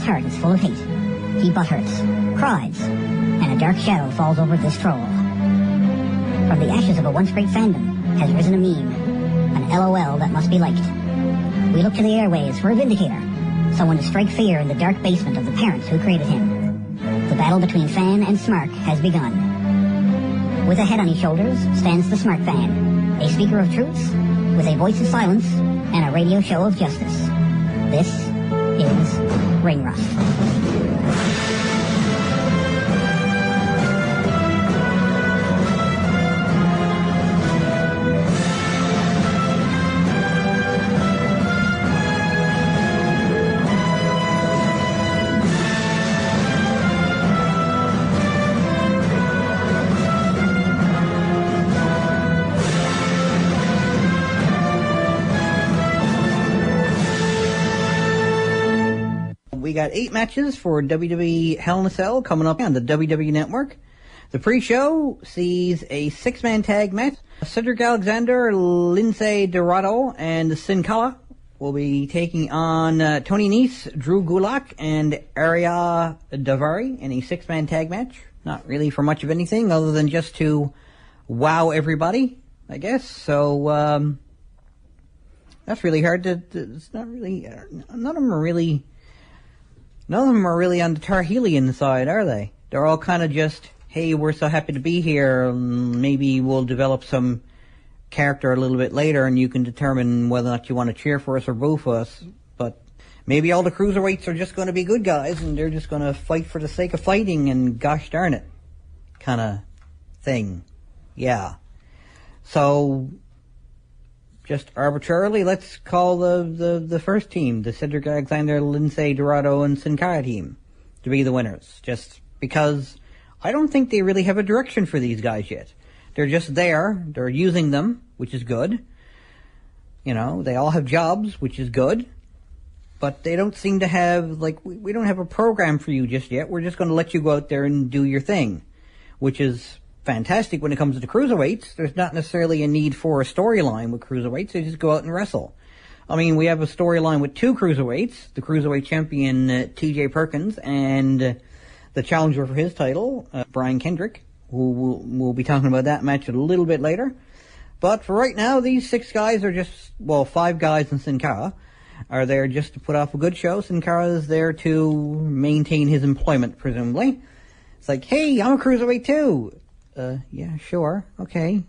heart is full of hate. He butthurts, cries, and a dark shadow falls over this troll. From the ashes of a once great fandom has risen a meme, an LOL that must be liked. We look to the airways for a vindicator, someone to strike fear in the dark basement of the parents who created him. The battle between fan and smart has begun. With a head on his shoulders stands the smart fan, a speaker of truths, with a voice of silence, and a radio show of justice. This is Ring Rust. We got 8 matches for WWE Hell in a Cell coming up on the WWE Network. The pre-show sees a 6-man tag match. Cedric Alexander, Lindsay Dorado, and Sin Cara will be taking on Tony Nese, Drew Gulak, and Arya Daivari in a 6-man tag match. Not really for much of anything other than just to wow everybody, I guess. So, that's really hard to it's not really, none of them are really on the Tarhelian side, are they? They're all kind of just, hey, we're so happy to be here, maybe we'll develop some character a little bit later and you can determine whether or not you want to cheer for us or boo for us. But maybe all the cruiserweights are just going to be good guys and they're just going to fight for the sake of fighting and gosh darn it kind of thing. Yeah. So, just arbitrarily, let's call the first team, the Cedric Alexander, Lindsay Dorado, and Sin Cara team, to be the winners. Just because I don't think they really have a direction for these guys yet. They're just there. They're using them, which is good. You know, they all have jobs, which is good. But they don't seem to have, like, we don't have a program for you just yet. We're just going to let you go out there and do your thing, which is fantastic when it comes to the cruiserweights. There's not necessarily a need for a storyline with cruiserweights. They just go out and wrestle. I mean, we have a storyline with 2 cruiserweights, the cruiserweight champion T.J. Perkins and the challenger for his title, Brian Kendrick, who we'll be talking about that match a little bit later. But for right now, these 6 guys are just, 5 guys and Sin Cara are there just to put off a good show. Sin Cara is there to maintain his employment, presumably. It's like, hey, I'm a cruiserweight too. Yeah, sure. Okay.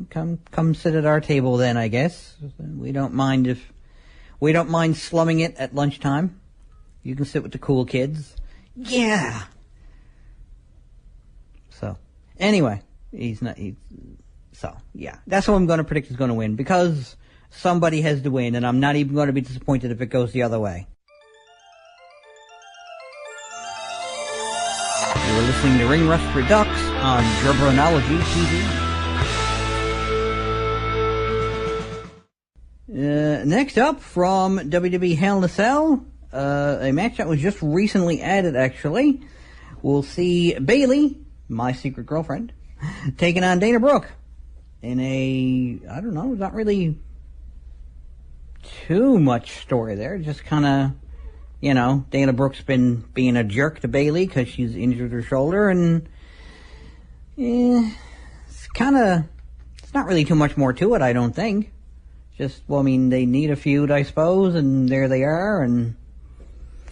Come sit at our table then, I guess. We don't mind slumming it at lunchtime. You can sit with the cool kids. Yeah. So, anyway, so, yeah. That's what I'm going to predict is going to win, because somebody has to win, and I'm not even going to be disappointed if it goes the other way. You're listening to Ring Rust Redux on Gerbranology TV. Next up from WWE Hell in a Cell, a match that was just recently added, actually. We'll see Bayley, my secret girlfriend, taking on Dana Brooke in a, I don't know, not really too much story there. Just kind of, you know, Dana Brooke's been being a jerk to Bayley because she's injured her shoulder, and it's not really too much more to it, I don't think. Just, well, I mean, they need a feud, I suppose, and there they are, and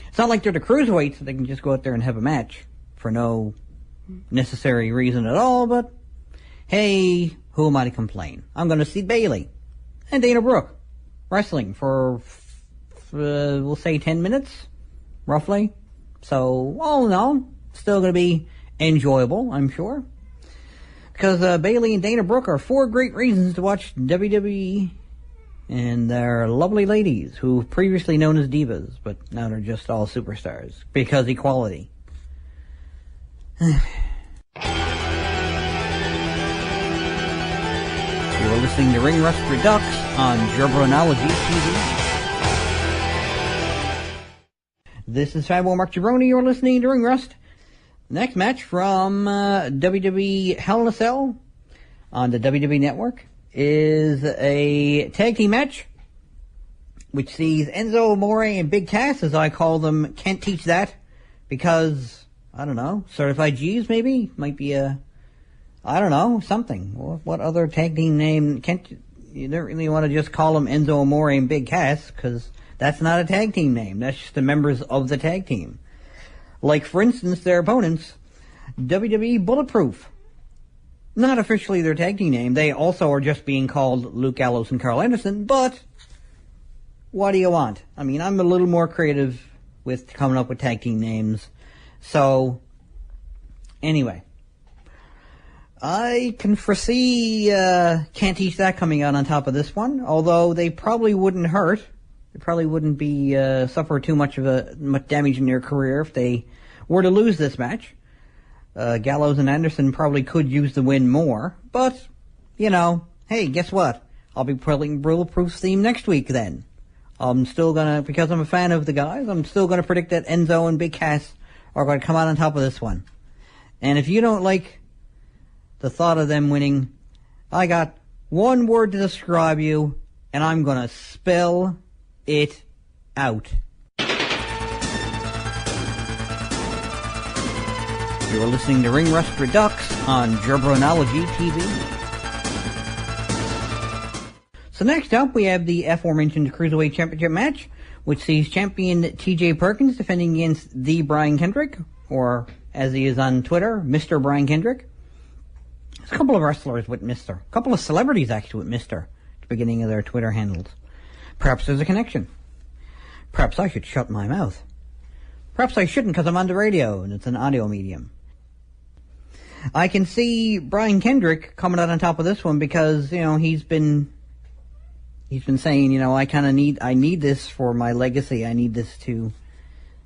it's not like they're the cruiserweights, so they can just go out there and have a match for no necessary reason at all, but hey, who am I to complain? I'm going to see Bayley and Dana Brooke wrestling for we'll say 10 minutes, roughly. So, all in all, still going to be enjoyable, I'm sure. Because Bayley and Dana Brooke are 4 great reasons to watch WWE. And they're lovely ladies who previously known as divas, but now they're just all superstars. Because equality. You are listening to Ring Rust Redux on Gerbranology TV. This is Fabo Mark Jabroni. You're listening to Ring Rust. Next match from WWE Hell in a Cell on the WWE Network is a tag team match which sees Enzo Amore and Big Cass, as I call them, can't teach that because, I don't know, Certified G's maybe? Might be I don't know, something. What other tag team name? You don't really want to just call them Enzo Amore and Big Cass because that's not a tag team name. That's just the members of the tag team. Like, for instance, their opponents, WWE Bulletproof. Not officially their tag team name. They also are just being called Luke Gallows and Carl Anderson, but what do you want? I mean, I'm a little more creative with coming up with tag team names. So, anyway. I can foresee Can't Teach That coming out on top of this one, although they probably wouldn't hurt. They probably wouldn't be suffer too much damage in their career if they were to lose this match. Gallows and Anderson probably could use the win more, but, you know, hey, guess what? I'll be pulling Bulletproof's theme next week then. I'm still gonna, because I'm a fan of the guys, I'm still gonna predict that Enzo and Big Cass are gonna come out on top of this one. And if you don't like the thought of them winning, I got one word to describe you, and I'm gonna spell it out. You're listening to Ring Rust Redux on Jabronology TV. So next up, we have the aforementioned Cruiserweight Championship match, which sees champion TJ Perkins defending against the Brian Kendrick, or as he is on Twitter, Mr. Brian Kendrick. There's a couple of wrestlers with Mr. A couple of celebrities actually with Mr. at the beginning of their Twitter handles. Perhaps there's a connection. Perhaps I should shut my mouth. Perhaps I shouldn't because I'm on the radio and it's an audio medium. I can see Brian Kendrick coming out on top of this one because, you know, he's been saying, you know, I need this for my legacy. I need this to,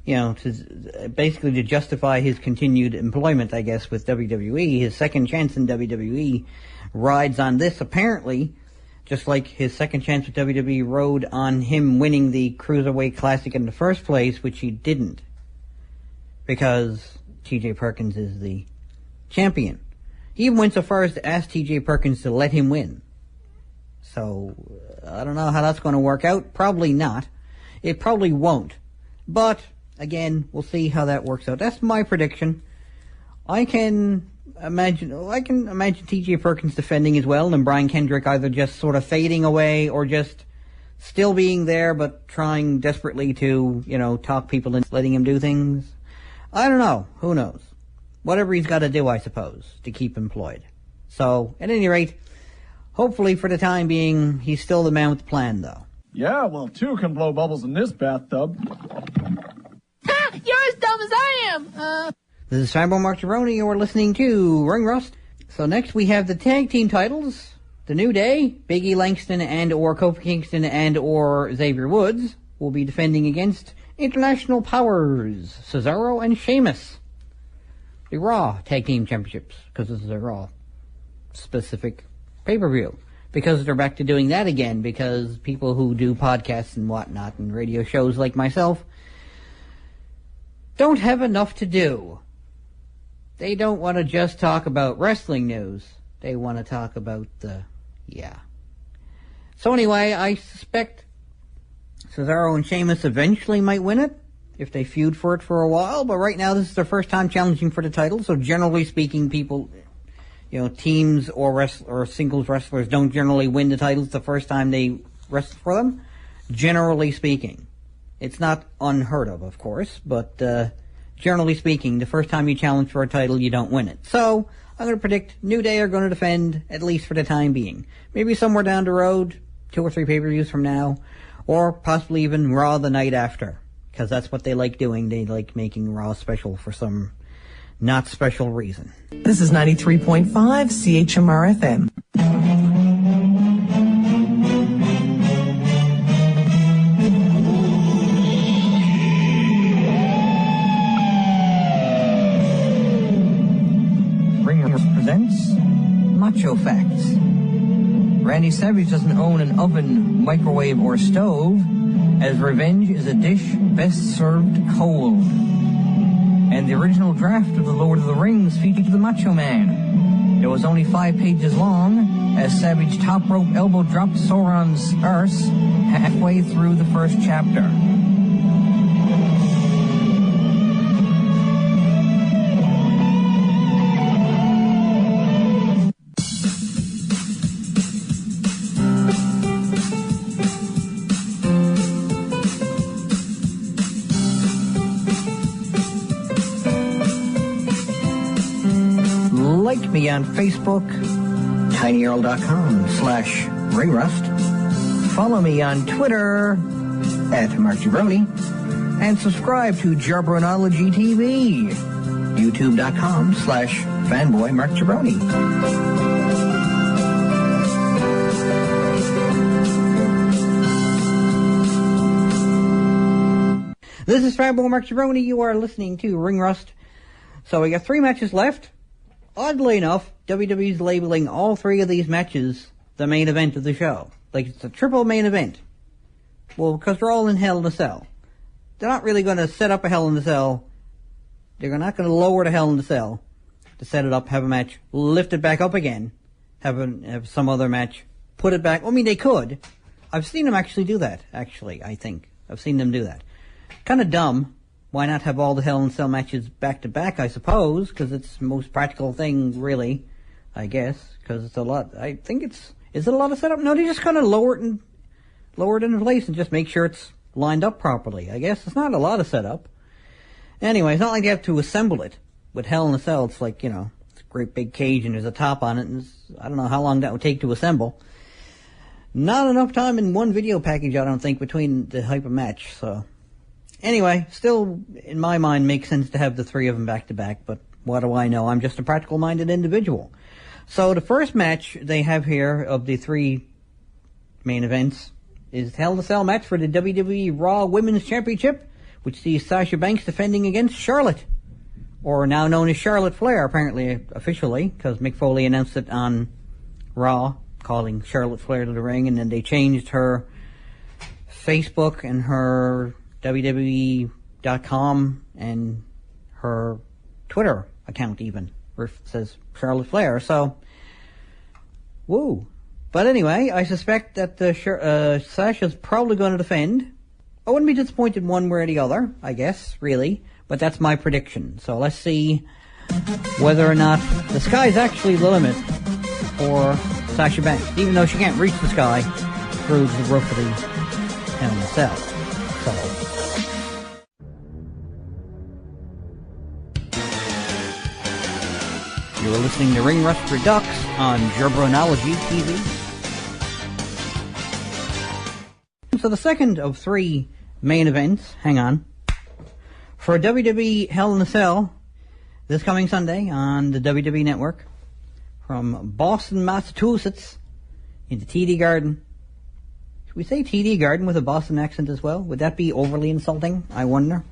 you know, to basically to justify his continued employment, I guess, with WWE. His second chance in WWE rides on this, apparently, just like his second chance with WWE rode on him winning the Cruiserweight Classic in the first place, which he didn't, because TJ Perkins is the champion. He even went so far as to ask TJ Perkins to let him win. So, I don't know how that's going to work out. Probably not. It probably won't. But, again, we'll see how that works out. That's my prediction. I can imagine TJ Perkins defending as well, and Brian Kendrick either just sort of fading away or just still being there but trying desperately to, you know, talk people into letting him do things. I don't know. Who knows? Whatever he's got to do, I suppose, to keep employed. So, at any rate, hopefully for the time being, he's still the man with the plan, though. Yeah, well, two can blow bubbles in this bathtub. Ha! You're as dumb as I am! This is Fanboy Mark Cerrone, and we're listening to Ring Rust. So next we have the tag team titles. The New Day, Big E Langston and or Kofi Kingston and or Xavier Woods will be defending against International Powers, Cesaro and Sheamus. The Raw Tag Team Championships, because this is a Raw specific pay-per-view. Because they're back to doing that again, because people who do podcasts and whatnot and radio shows like myself don't have enough to do. They don't want to just talk about wrestling news. They want to talk about So anyway, I suspect Cesaro and Sheamus eventually might win it, if they feud for it for a while, but right now this is their first time challenging for the title, so generally speaking, people, you know, teams or singles wrestlers don't generally win the titles the first time they wrestle for them, generally speaking. It's not unheard of course, but generally speaking, the first time you challenge for a title, you don't win it. So, I'm going to predict New Day are going to defend, at least for the time being. Maybe somewhere down the road, 2 or 3 pay-per-views from now, or possibly even Raw the night after. Because that's what they like doing. They like making Raw special for some not special reason. This is 93.5 CHMR FM. Ring presents Macho Facts. Randy Savage doesn't own an oven, microwave, or stove, as revenge is a dish best served cold. And the original draft of The Lord of the Rings featured the Macho Man. It was only 5 pages long, as Savage top rope elbow dropped Sauron's arse halfway through the first chapter. Like me on Facebook, tinyurl.com/RayRust. Follow me on Twitter @MarkJabroni. And subscribe to Jabronology TV, youtube.com/fanboyMarkJabroni. This is Fanboy Mark Jabroni. You are listening to Ring Rust. So we got 3 matches left. Oddly enough, WWE's labeling all 3 of these matches the main event of the show. Like, it's a triple main event. Well, because they're all in Hell in a Cell. They're not really going to set up a Hell in a Cell. They're not going to lower the Hell in a Cell to set it up, have a match, lift it back up again, have some other match, put it back. I mean, they could. I've seen them actually do that, actually, I think. I've seen them do that. Kind of dumb. Why not have all the Hell in a Cell matches back to back, I suppose, because it's the most practical thing, really, I guess, because it's a lot. I think is it a lot of setup? No, they just kind of lower it in place and just make sure it's lined up properly. I guess it's not a lot of setup. Anyway, it's not like you have to assemble it. With Hell in a Cell, it's like, it's a great big cage and there's a top on it, and I don't know how long that would take to assemble. Not enough time in one video package, I don't think, between the hype of match, so. Anyway, still, in my mind, makes sense to have the 3 of them back to back, but what do I know? I'm just a practical-minded individual. So the first match they have here of the 3 main events is Hell in a Cell match for the WWE Raw Women's Championship, which sees Sasha Banks defending against Charlotte, or now known as Charlotte Flair, apparently, officially, because Mick Foley announced it on Raw, calling Charlotte Flair to the ring, and then they changed her Facebook and her WWE.com and her Twitter account even, where it says Charlotte Flair, so, woo. But anyway, I suspect that Sasha's probably going to defend. I wouldn't be disappointed one way or the other, I guess, really, but that's my prediction. So let's see whether or not the sky's actually the limit for Sasha Banks, even though she can't reach the sky through the roof of the Hell in a Cell. So, you're listening to Ring Rust Redux on Jabronology TV. So the second of 3 main events, for WWE Hell in a Cell this coming Sunday on the WWE Network from Boston, Massachusetts in the TD Garden. Should we say TD Garden with a Boston accent as well? Would that be overly insulting? I wonder.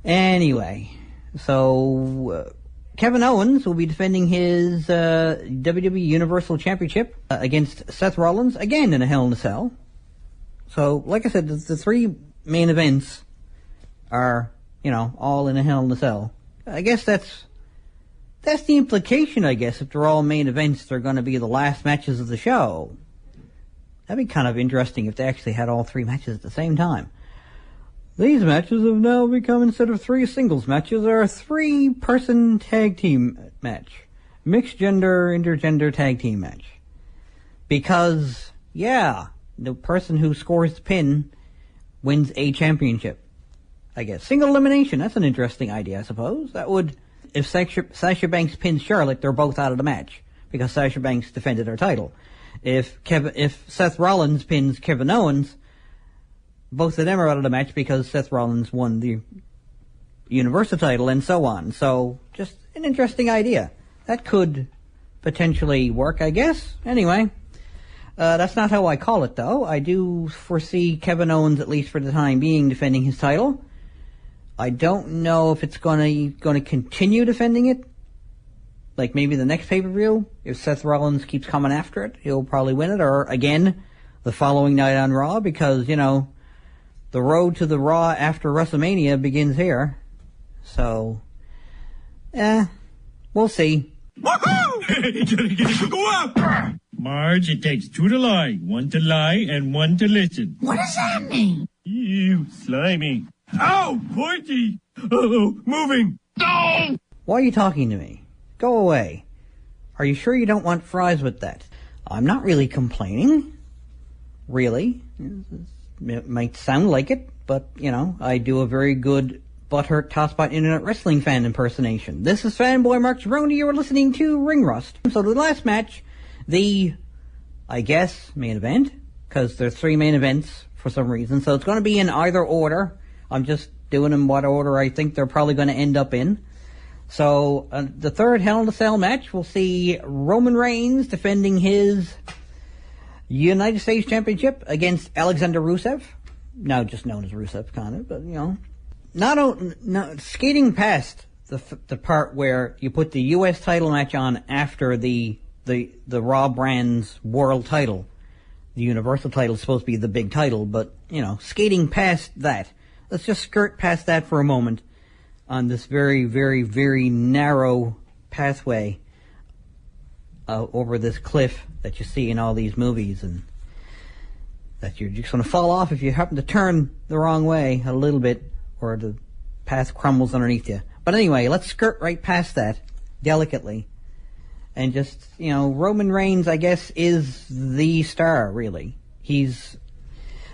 Anyway, so Kevin Owens will be defending his WWE Universal Championship against Seth Rollins, again in a Hell in a Cell. So, like I said, the 3 main events are, all in a Hell in a Cell. I guess that's the implication, I guess. If they're all main events, they're going to be the last matches of the show. That'd be kind of interesting if they actually had all 3 matches at the same time. These matches have now become, instead of 3 singles matches, are a 3-person tag team match. Mixed gender, intergender tag team match. Because, the person who scores the pin wins a championship, I guess. Single elimination, that's an interesting idea, I suppose. That would, if Sasha Banks pins Charlotte, they're both out of the match, because Sasha Banks defended her title. If Seth Rollins pins Kevin Owens, both of them are out of the match because Seth Rollins won the Universal title, and so on. So, just an interesting idea. That could potentially work, I guess. Anyway, that's not how I call it, though. I do foresee Kevin Owens, at least for the time being, defending his title. I don't know if it's going to continue defending it. Like maybe the next pay-per-view, if Seth Rollins keeps coming after it, he'll probably win it. Or again, the following night on Raw, because, the road to the Raw after WrestleMania begins here. So, we'll see. Woohoo! Go up! Marge, it takes two to lie. One to lie and one to listen. What does that mean? Ew, slimy. Ow, pointy. Uh-oh, moving. No! Why are you talking to me? Go away. Are you sure you don't want fries with that? I'm not really complaining. Really. It might sound like it, but, I do a very good butthurt tosspot internet wrestling fan impersonation. This is Fanboy Mark Cerrone. You are listening to Ring Rust. So the last match, main event, because there's 3 main events for some reason, so it's going to be in either order. I'm just doing them what order I think they're probably going to end up in. So the third Hell in a Cell match, we'll see Roman Reigns defending his United States Championship against Alexander Rusev, now just known as Rusev, kind of, but not skating past the part where you put the U.S. title match on after the Raw brand's world title. The Universal title is supposed to be the big title, but, skating past that. Let's just skirt past that for a moment on this very, very, very narrow pathway over this cliff that you see in all these movies, and that you're just going to fall off if you happen to turn the wrong way a little bit, or the path crumbles underneath you. But anyway, let's skirt right past that delicately. And just, Roman Reigns, I guess, is the star, really.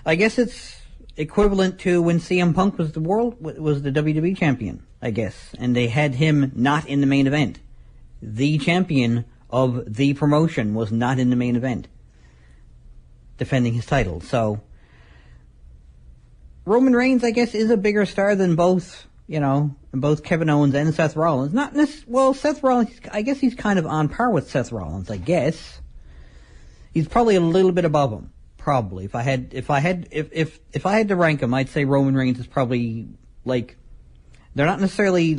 I guess it's equivalent to when CM Punk was the WWE champion, I guess. And they had him not in the main event. The champion of the promotion was not in the main event, defending his title. So, Roman Reigns, I guess, is a bigger star than both Kevin Owens and Seth Rollins. Not necessarily, well, Seth Rollins, I guess he's kind of on par with Seth Rollins, I guess. He's probably a little bit above him, probably. If I had to rank him, I'd say Roman Reigns is probably, they're not necessarily,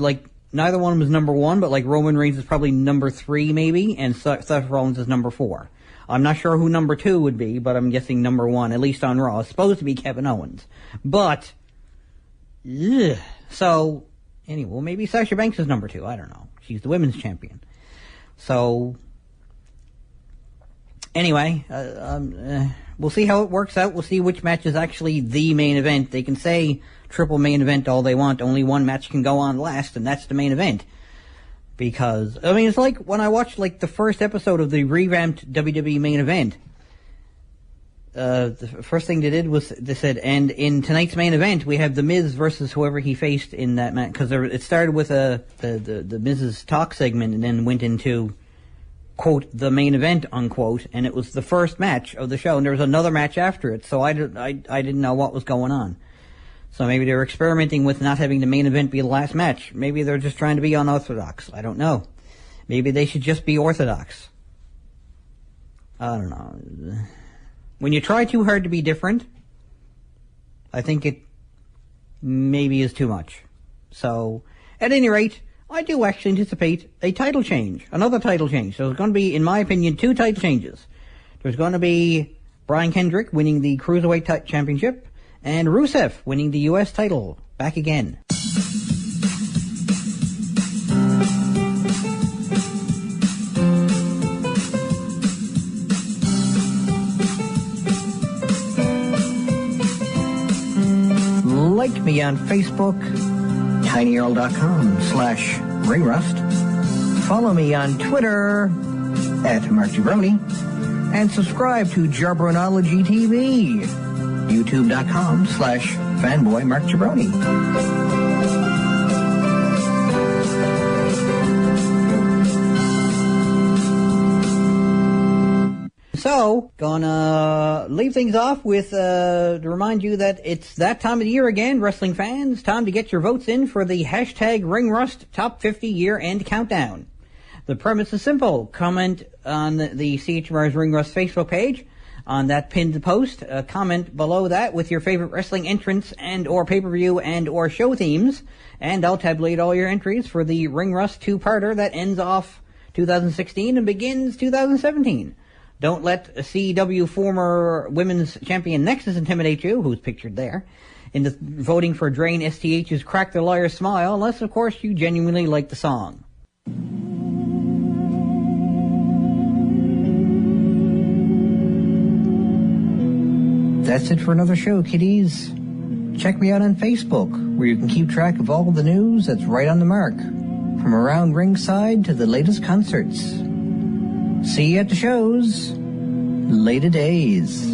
neither one of them is number 1, but, Roman Reigns is probably number 3, maybe, and Seth Rollins is number 4. I'm not sure who number 2 would be, but I'm guessing number 1, at least on Raw. It's supposed to be Kevin Owens. But, ugh. So, anyway, well, maybe Sasha Banks is number 2. I don't know. She's the women's champion. So, anyway, we'll see how it works out. We'll see which match is actually the main event. They can say triple main event all they want. Only one match can go on last, and that's the main event. Because, it's like when I watched, the first episode of the revamped WWE main event. The first thing they did was they said, and in tonight's main event we have The Miz versus whoever he faced in that match, because it started with the Miz's talk segment and then went into, quote, the main event, unquote, and it was the first match of the show, and there was another match after it, so I didn't know what was going on. So maybe they were experimenting with not having the main event be the last match. Maybe they're just trying to be unorthodox. I don't know. Maybe they should just be orthodox. I don't know. When you try too hard to be different, I think it maybe is too much. So, at any rate, I do actually anticipate a title change, another title change. So there's going to be, in my opinion, 2 title changes. There's going to be Brian Kendrick winning the Cruiserweight Championship, and Rusev winning the U.S. title back again. Like me on Facebook, tinyurl.com/ringrust. Follow me on Twitter @MarkJabroni, and subscribe to Jabronology TV, youtube.com/fanboymarkjabroni. So, gonna leave things off with, to remind you that it's that time of the year again, wrestling fans. Time to get your votes in for the hashtag RingRust Top 50 Year-End Countdown. The premise is simple. Comment on the CHMR's Ring Rust Facebook page. On that pinned post, comment below that with your favorite wrestling entrance and or pay-per-view and or show themes, and I'll tabulate all your entries for the Ring Rust 2-parter that ends off 2016 and begins 2017. Don't let CW former women's champion Nexus intimidate you, who's pictured there, into voting for Drain STH's Crack the Liar Smile, unless, of course, you genuinely like the song. That's it for another show, kiddies. Check me out on Facebook, where you can keep track of all the news that's right on the mark, from around ringside to the latest concerts. See you at the shows. Later days.